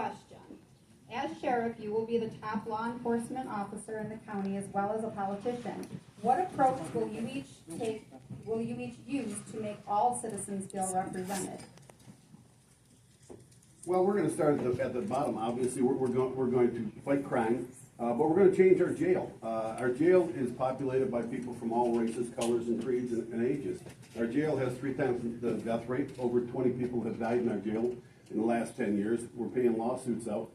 question. As sheriff, you will be the top law enforcement officer in the county as well as a politician. What approach will you each use to make all citizens feel represented? Well, we're going to start at the bottom. Obviously, we're going to fight crime, but we're going to change our jail. Our jail is populated by people from all races, colors, and creeds and ages. Our jail has 3 times the death rate. Over 20 people have died in our jail in the last 10 years. We're paying lawsuits out.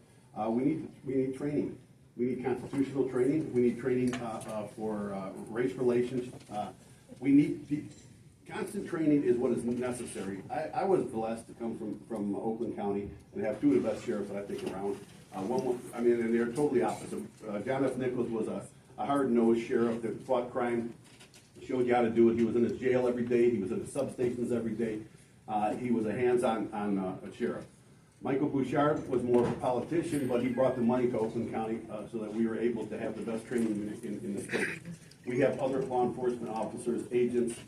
We need training. We need constitutional training. We need training for race relations. We need constant training is what is necessary. I was blessed to come from Oakland County and have 2 of the best sheriffs that I think around. And they're totally opposite. John F. Nichols was a hard-nosed sheriff that fought crime, showed you how to do it. He was in his jail every day. He was in the substations every day. He was a hands-on a sheriff. Michael Bouchard was more of a politician, but he brought the money to Oakland County so that we were able to have the best training in the state. We have other law enforcement officers, agents,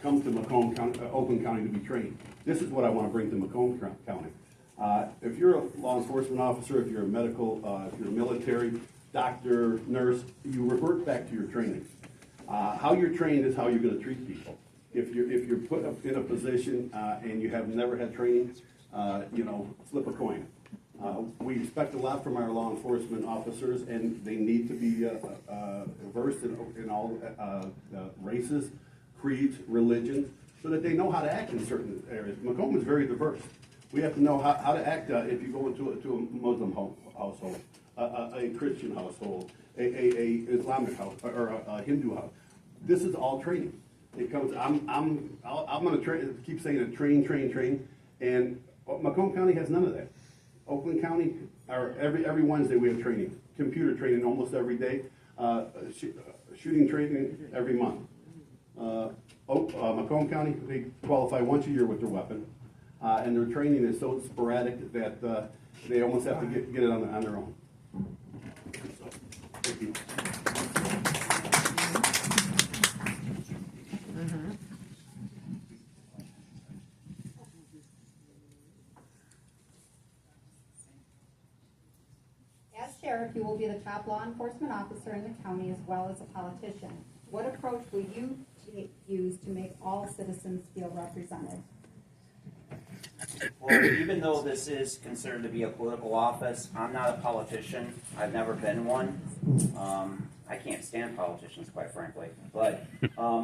come to Macomb County, Oakland County to be trained. This is what I want to bring to Macomb County. If you're a law enforcement officer, if you're a medical, if you're a military, doctor, nurse, you revert back to your training. How you're trained is how you're going to treat people. If you're put up in a position and you have never had training, flip a coin. We expect a lot from our law enforcement officers, and they need to be versed in all races, creeds, religions, so that they know how to act in certain areas. Macomb is very diverse. We have to know how to act if you go into a Muslim household, a Christian household, a Islamic house, or a Hindu house. This is all training. It comes. I'm going to keep saying it. Train, and Macomb County has none of that. Oakland County, every Wednesday we have training, computer training almost every day, shooting training every month. Macomb County, they qualify once a year with their weapon, and their training is so sporadic that they almost have to get it on their own. So, thank you. As sheriff, you will be the top law enforcement officer in the county as well as a politician. What approach will you use to make all citizens feel represented? Well, even though this is considered to be a political office, I'm not a politician. I've never been one. I can't stand politicians, quite frankly. But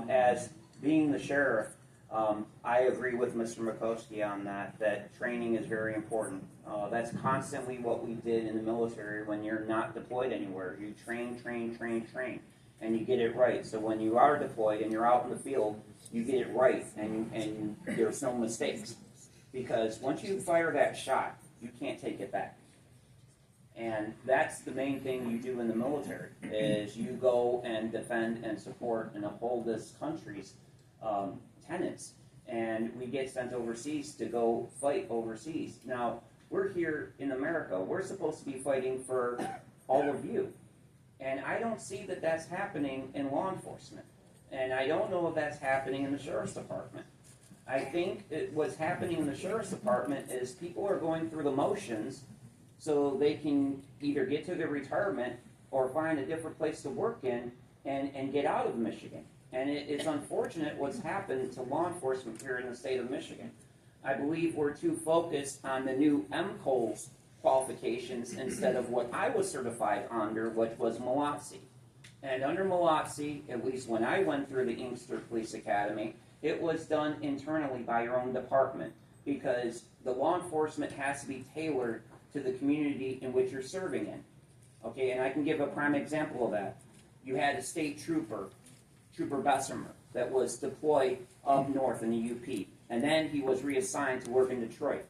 as being the sheriff, I agree with Mr. Makowski on that training is very important. That's constantly what we did in the military when you're not deployed anywhere. You train, and you get it right. So when you are deployed and you're out in the field, you get it right, and there's no mistakes. Because once you fire that shot, you can't take it back. And that's the main thing you do in the military, is you go and defend and support and uphold this country's tenets. And we get sent overseas to go fight overseas. Now, we're here in America. We're supposed to be fighting for all of you. And I don't see that that's happening in law enforcement. And I don't know if that's happening in the sheriff's department. I think what's happening in the sheriff's department is people are going through the motions so they can either get to their retirement or find a different place to work in and get out of Michigan. And it's unfortunate what's happened to law enforcement here in the state of Michigan. I believe we're too focused on the new MCOLS qualifications instead of what I was certified under, which was MLOTC. And under MLOTC, at least when I went through the Inkster Police Academy, it was done internally by your own department, because the law enforcement has to be tailored to the community in which you're serving in. Okay, and I can give a prime example of that. You had a state trooper, Trooper Bessemer, that was deployed up north in the UP, and then he was reassigned to work in Detroit.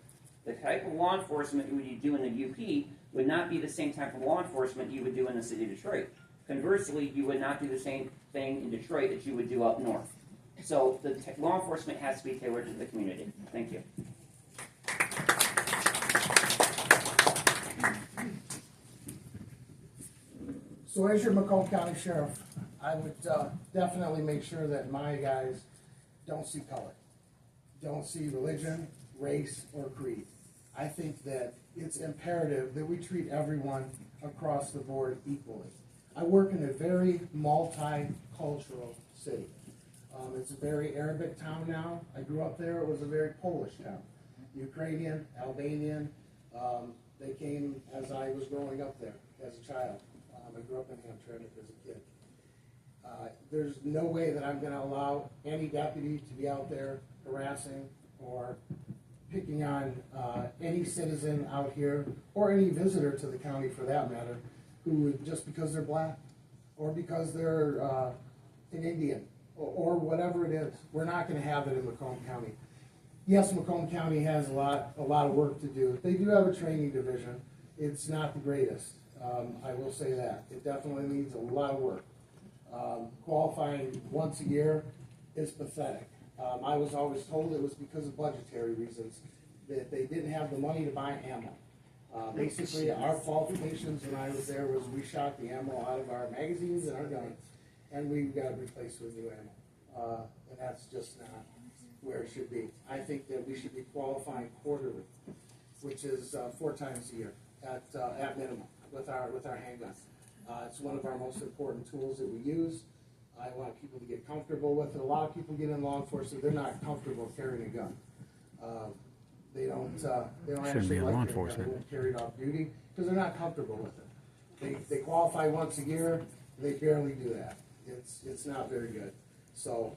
The type of law enforcement you would do in the UP would not be the same type of law enforcement you would do in the city of Detroit. Conversely, you would not do the same thing in Detroit that you would do up north. So the law enforcement has to be tailored to the community. Thank you. So as your Macomb County Sheriff, I would definitely make sure that my guys don't see color, don't see religion, race, or creed. I think that it's imperative that we treat everyone across the board equally. I work in a very multicultural city. It's a very Arabic town now. I grew up there. It was a very Polish town. Ukrainian, Albanian. They came as I was growing up there as a child. I grew up in Hampshire as a kid. There's no way that I'm going to allow any deputy to be out there harassing or picking on any citizen out here, or any visitor to the county for that matter, who just because they're black or because they're an Indian or whatever it is. We're not going to have it in Macomb County. Yes, Macomb County has a lot of work to do. They do have a training division. It's not the greatest. I will say that. It definitely needs a lot of work. Qualifying once a year is pathetic. I was always told it was because of budgetary reasons, that they didn't have the money to buy ammo. Basically, our qualifications when I was there was we shot the ammo out of our magazines and our guns, and we got replaced with new ammo. And that's just not where it should be. I think that we should be qualifying quarterly, which is 4 times a year at minimum with our handguns. It's one of our most important tools that we use. I want people to get comfortable with it. A lot of people get in law enforcement, they're not comfortable carrying a gun. They don't actually like their gun. They won't carry it off duty because they're not comfortable with it. They qualify once a year. They barely do that. It's not very good. So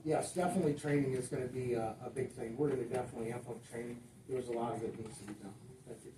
yes, definitely training is going to be a big thing. We're going to definitely amp up training. There's a lot of it needs to be done. Thank you.